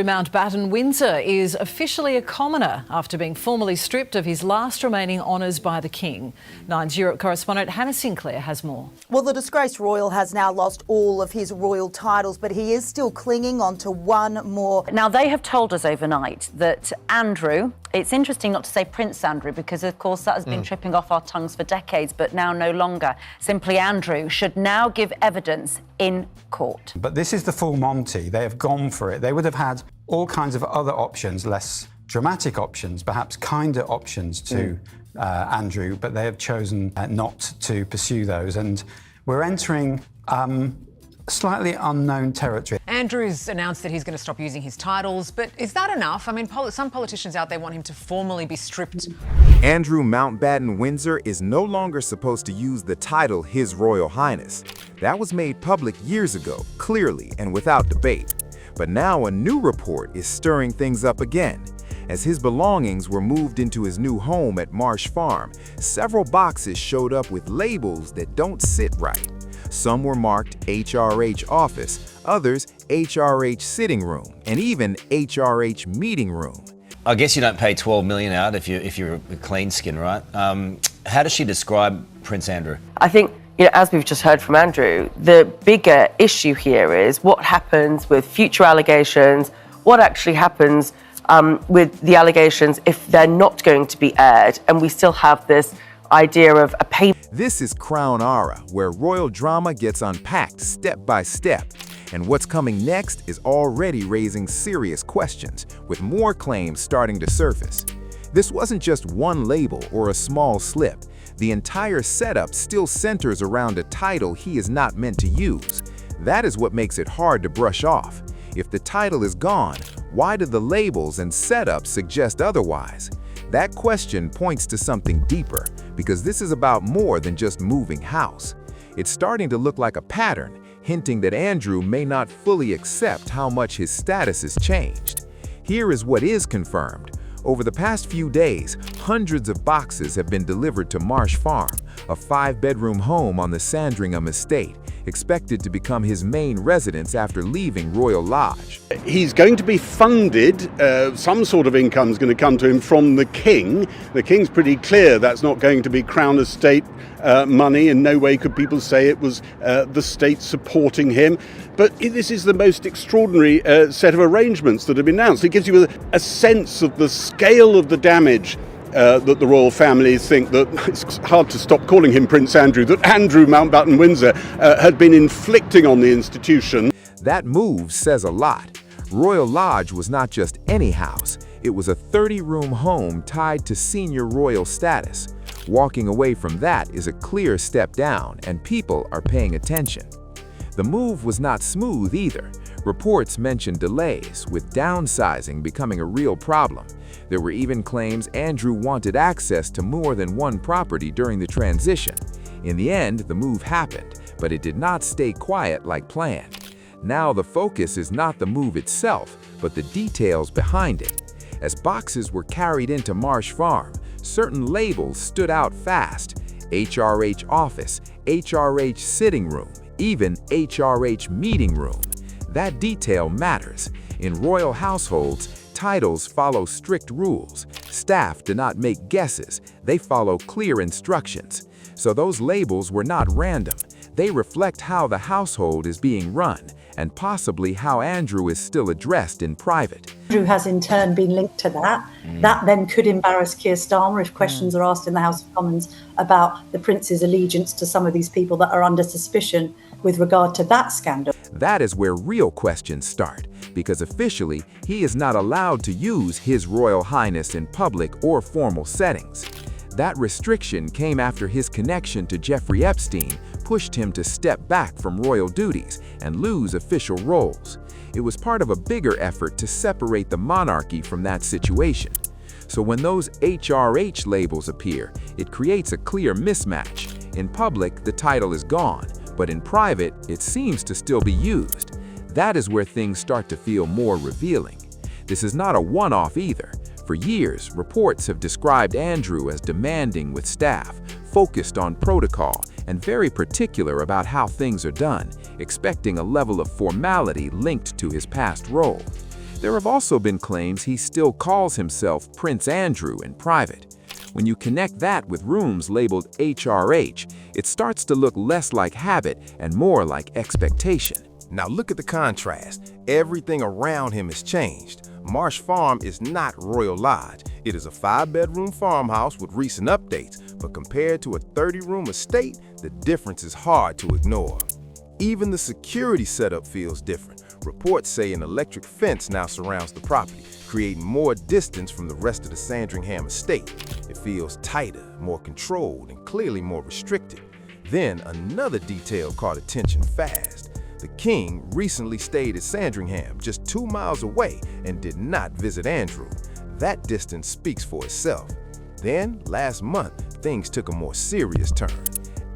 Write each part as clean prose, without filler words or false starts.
Mountbatten Windsor is officially a commoner after being formally stripped of his last remaining honours by the King. Nine's Europe correspondent Hannah Sinclair has more. Well, the disgraced royal has now lost all of his royal titles, but he is still clinging on to one more. Now, they have told us overnight that Andrew, it's interesting not to say Prince Andrew, because of course that has been tripping off our tongues for decades, but now no longer. Simply Andrew should now give evidence in court. But this is the full Monty. They have gone for it. They would have had all kinds of other options, less dramatic options, perhaps kinder options to Andrew, but they have chosen not to pursue those. And we're entering slightly unknown territory. Andrew's announced that he's going to stop using his titles, but is that enough? I mean, some politicians out there want him to formally be stripped. Andrew Mountbatten Windsor is no longer supposed to use the title His Royal Highness. That was made public years ago, clearly and without debate. But now a new report is stirring things up again. As his belongings were moved into his new home at Marsh Farm, several boxes showed up with labels that don't sit right. Some were marked HRH office, others HRH sitting room, and even HRH meeting room. I guess you don't pay $12 million out if you're a clean skin, right? How does she describe Prince Andrew? I think, as we've just heard from Andrew, the bigger issue here is what happens with future allegations, what actually happens with the allegations if they're not going to be aired, and we still have this idea of a pay. This is Crownelle, where royal drama gets unpacked step by step. And what's coming next is already raising serious questions, with more claims starting to surface. This wasn't just one label or a small slip. The entire setup still centers around a title he is not meant to use. That is what makes it hard to brush off. If the title is gone, why do the labels and setup suggest otherwise? That question points to something deeper, because this is about more than just moving house. It's starting to look like a pattern, hinting that Andrew may not fully accept how much his status has changed. Here is what is confirmed. Over the past few days, hundreds of boxes have been delivered to Marsh Farm, a 5-bedroom home on the Sandringham estate, expected to become his main residence after leaving Royal Lodge. He's going to be funded, some sort of income is going to come to him from the King. The King's pretty clear that's not going to be Crown Estate money. In no way could people say it was the state supporting him. But this is the most extraordinary set of arrangements that have been announced. It gives you a sense of the scale of the damage that the royal families think that, it's hard to stop calling him Prince Andrew, that Andrew Mountbatten Windsor had been inflicting on the institution. That move says a lot. Royal Lodge was not just any house. It was a 30-room home tied to senior royal status. Walking away from that is a clear step down, and people are paying attention. The move was not smooth either. Reports mentioned delays, with downsizing becoming a real problem. There were even claims Andrew wanted access to more than one property during the transition. In the end, the move happened, but it did not stay quiet like planned. Now the focus is not the move itself, but the details behind it. As boxes were carried into Marsh Farm, certain labels stood out fast: HRH office, HRH sitting room, even HRH meeting room. That detail matters. In royal households, titles follow strict rules. Staff do not make guesses. They follow clear instructions. So those labels were not random. They reflect how the household is being run, and possibly how Andrew is still addressed in private. Andrew has in turn been linked to that. That then could embarrass Keir Starmer if questions are asked in the House of Commons about the Prince's allegiance to some of these people that are under suspicion with regard to that scandal. That is where real questions start, because officially he is not allowed to use His Royal Highness in public or formal settings. That restriction came after his connection to Jeffrey Epstein pushed him to step back from royal duties and lose official roles. It was part of a bigger effort to separate the monarchy from that situation. So when those HRH labels appear, it creates a clear mismatch. In public, the title is gone, but in private, it seems to still be used. That is where things start to feel more revealing. This is not a one-off either. For years, reports have described Andrew as demanding with staff, focused on protocol, and very particular about how things are done, expecting a level of formality linked to his past role. There have also been claims he still calls himself Prince Andrew in private. When you connect that with rooms labeled HRH, it starts to look less like habit and more like expectation. Now look at the contrast. Everything around him has changed. Marsh Farm is not Royal Lodge. It is a 5-bedroom farmhouse with recent updates, but compared to a 30-room estate, the difference is hard to ignore. Even the security setup feels different. Reports say an electric fence now surrounds the property, creating more distance from the rest of the Sandringham estate. It feels tighter, more controlled, and clearly more restricted. Then another detail caught attention fast. The king recently stayed at Sandringham, just 2 miles away, and did not visit Andrew. That distance speaks for itself. Then, last month, things took a more serious turn.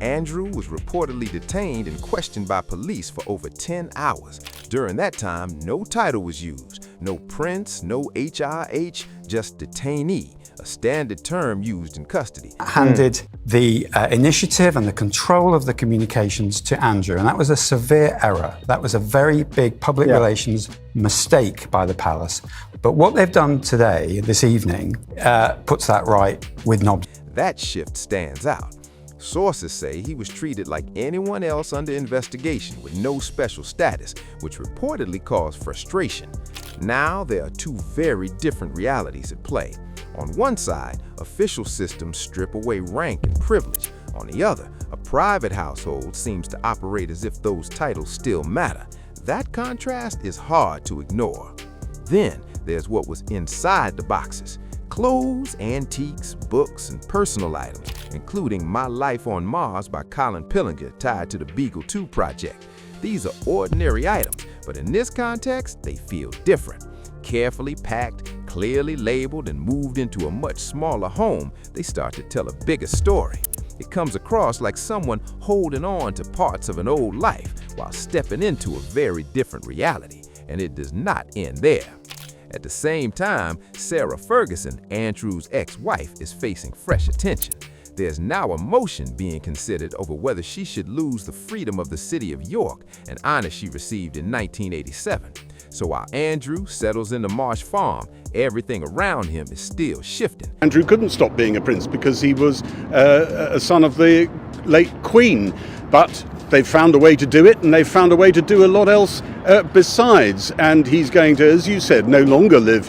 Andrew was reportedly detained and questioned by police for over 10 hours. During that time, no title was used. No prince, no HIH, just detainee, a standard term used in custody. Handed the initiative and the control of the communications to Andrew, and that was a severe error. That was a very big public relations mistake by the palace. But what they've done today, this evening, puts that right with knobs. That shift stands out. Sources say he was treated like anyone else under investigation with no special status, which reportedly caused frustration. Now there are two very different realities at play. On one side, official systems strip away rank and privilege. On the other, a private household seems to operate as if those titles still matter. That contrast is hard to ignore. Then there's what was inside the boxes. Clothes, antiques, books, and personal items, including My Life on Mars by Colin Pillinger tied to the Beagle 2 project. These are ordinary items, but in this context, they feel different. Carefully packed, clearly labeled, and moved into a much smaller home, they start to tell a bigger story. It comes across like someone holding on to parts of an old life while stepping into a very different reality, and it does not end there. At the same time, Sarah Ferguson, Andrew's ex-wife, is facing fresh attention. There's now a motion being considered over whether she should lose the freedom of the city of York, an honor she received in 1987. So while Andrew settles into Marsh Farm, everything around him is still shifting. Andrew couldn't stop being a prince because he was a son of the late Queen, but they've found a way to do it, and they've found a way to do a lot else besides. And he's going to, as you said, no longer live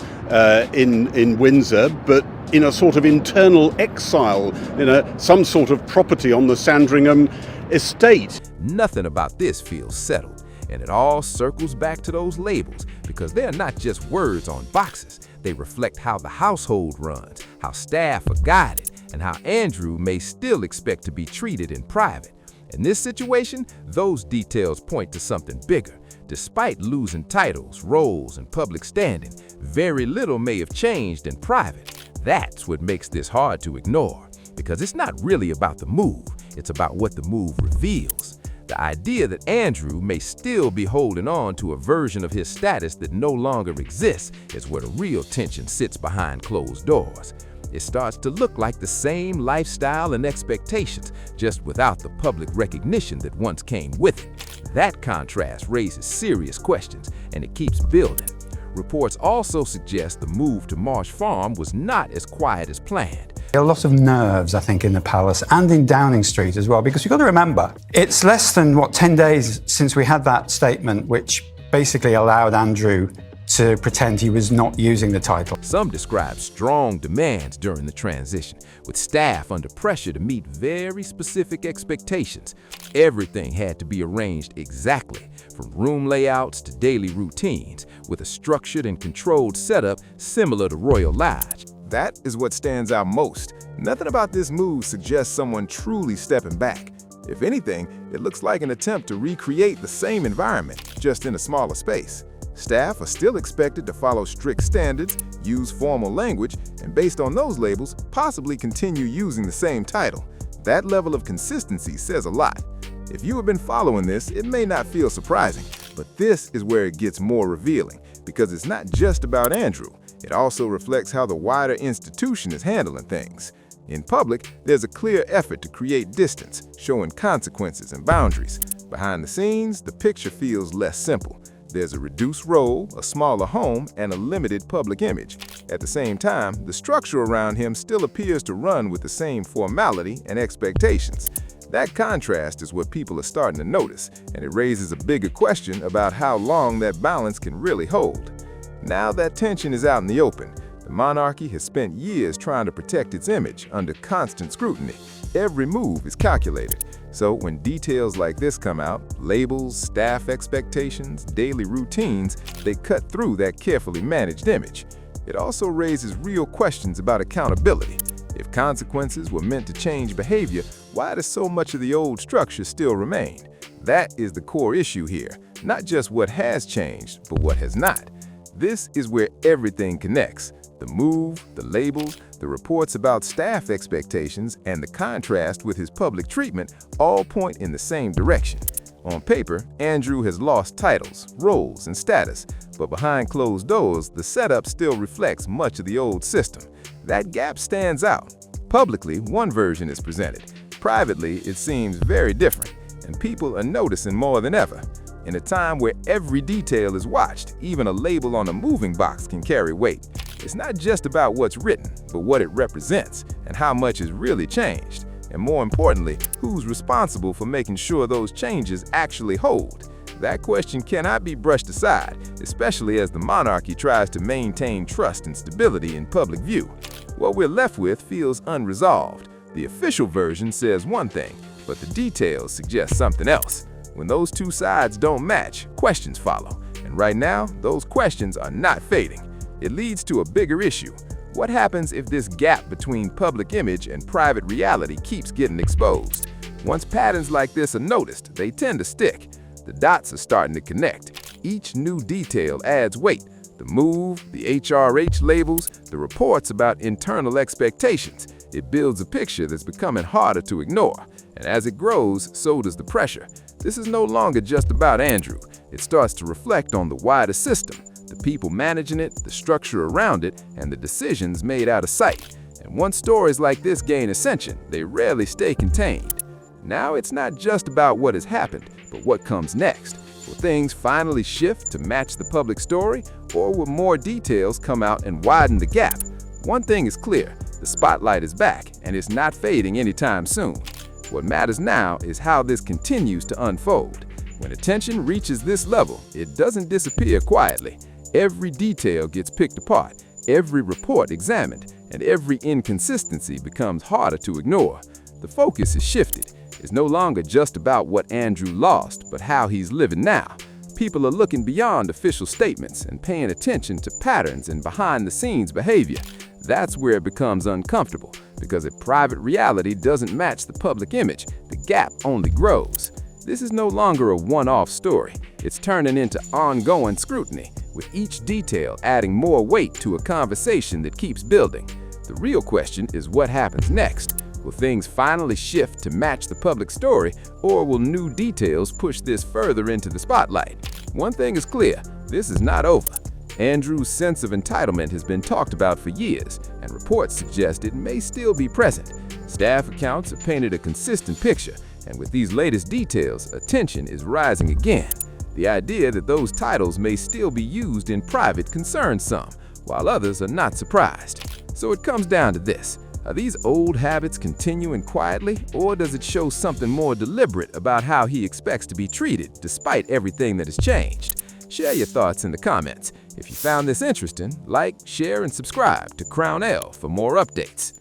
in Windsor, but in a sort of internal exile, in some sort of property on the Sandringham estate. Nothing about this feels settled, and it all circles back to those labels, because they're not just words on boxes. They reflect how the household runs, how staff are guided, and how Andrew may still expect to be treated in private. In this situation, those details point to something bigger. Despite losing titles, roles, and public standing, very little may have changed in private. That's what makes this hard to ignore, because it's not really about the move, it's about what the move reveals. The idea that Andrew may still be holding on to a version of his status that no longer exists is where the real tension sits behind closed doors. It starts to look like the same lifestyle and expectations, just without the public recognition that once came with it. That contrast raises serious questions, and it keeps building. Reports also suggest the move to Marsh Farm was not as quiet as planned. A lot of nerves, I think, in the palace and in Downing Street as well, because you've got to remember, it's less than, 10 days since we had that statement which basically allowed Andrew to pretend he was not using the title. Some describe strong demands during the transition, with staff under pressure to meet very specific expectations. Everything had to be arranged exactly, from room layouts to daily routines, with a structured and controlled setup similar to Royal Lodge. That is what stands out most. Nothing about this move suggests someone truly stepping back. If anything, it looks like an attempt to recreate the same environment, just in a smaller space. Staff are still expected to follow strict standards, use formal language, and based on those labels, possibly continue using the same title. That level of consistency says a lot. If you have been following this, it may not feel surprising, but this is where it gets more revealing, because it's not just about Andrew. It also reflects how the wider institution is handling things. In public, there's a clear effort to create distance, showing consequences and boundaries. Behind the scenes, the picture feels less simple. There's a reduced role, a smaller home, and a limited public image. At the same time, the structure around him still appears to run with the same formality and expectations. That contrast is what people are starting to notice, and it raises a bigger question about how long that balance can really hold. Now that tension is out in the open, the monarchy has spent years trying to protect its image under constant scrutiny. Every move is calculated. So when details like this come out, labels, staff expectations, daily routines, they cut through that carefully managed image. It also raises real questions about accountability. If consequences were meant to change behavior, why does so much of the old structure still remain? That is the core issue here, not just what has changed, but what has not. This is where everything connects. The move, the labels, the reports about staff expectations, and the contrast with his public treatment all point in the same direction. On paper, Andrew has lost titles, roles, and status, but behind closed doors, the setup still reflects much of the old system. That gap stands out. Publicly, one version is presented. Privately, it seems very different, and people are noticing more than ever. In a time where every detail is watched, even a label on a moving box can carry weight. It's not just about what's written, but what it represents and how much has really changed. And more importantly, who's responsible for making sure those changes actually hold? That question cannot be brushed aside, especially as the monarchy tries to maintain trust and stability in public view. What we're left with feels unresolved. The official version says one thing, but the details suggest something else. When those two sides don't match, questions follow. And right now, those questions are not fading. It leads to a bigger issue. What happens if this gap between public image and private reality keeps getting exposed? Once patterns like this are noticed, they tend to stick. The dots are starting to connect. Each new detail adds weight. The move, the HRH labels, the reports about internal expectations. It builds a picture that's becoming harder to ignore. And as it grows, so does the pressure. This is no longer just about Andrew. It starts to reflect on the wider system, the people managing it, the structure around it, and the decisions made out of sight. And once stories like this gain ascension, they rarely stay contained. Now it's not just about what has happened, but what comes next. Will things finally shift to match the public story, or will more details come out and widen the gap? One thing is clear, the spotlight is back, and it's not fading anytime soon. What matters now is how this continues to unfold. When attention reaches this level, it doesn't disappear quietly. Every detail gets picked apart, every report examined, and every inconsistency becomes harder to ignore. The focus is shifted. It's no longer just about what Andrew lost, but how he's living now. People are looking beyond official statements and paying attention to patterns and behind-the-scenes behavior. That's where it becomes uncomfortable, because if private reality doesn't match the public image, the gap only grows. This is no longer a one-off story. It's turning into ongoing scrutiny, with each detail adding more weight to a conversation that keeps building. The real question is what happens next. Will things finally shift to match the public story, or will new details push this further into the spotlight? One thing is clear, this is not over. Andrew's sense of entitlement has been talked about for years, and reports suggest it may still be present. Staff accounts have painted a consistent picture, and with these latest details, attention is rising again. The idea that those titles may still be used in private concerns some, while others are not surprised. So it comes down to this. Are these old habits continuing quietly, or does it show something more deliberate about how he expects to be treated despite everything that has changed? Share your thoughts in the comments. If you found this interesting, like, share, and subscribe to Crownelle for more updates.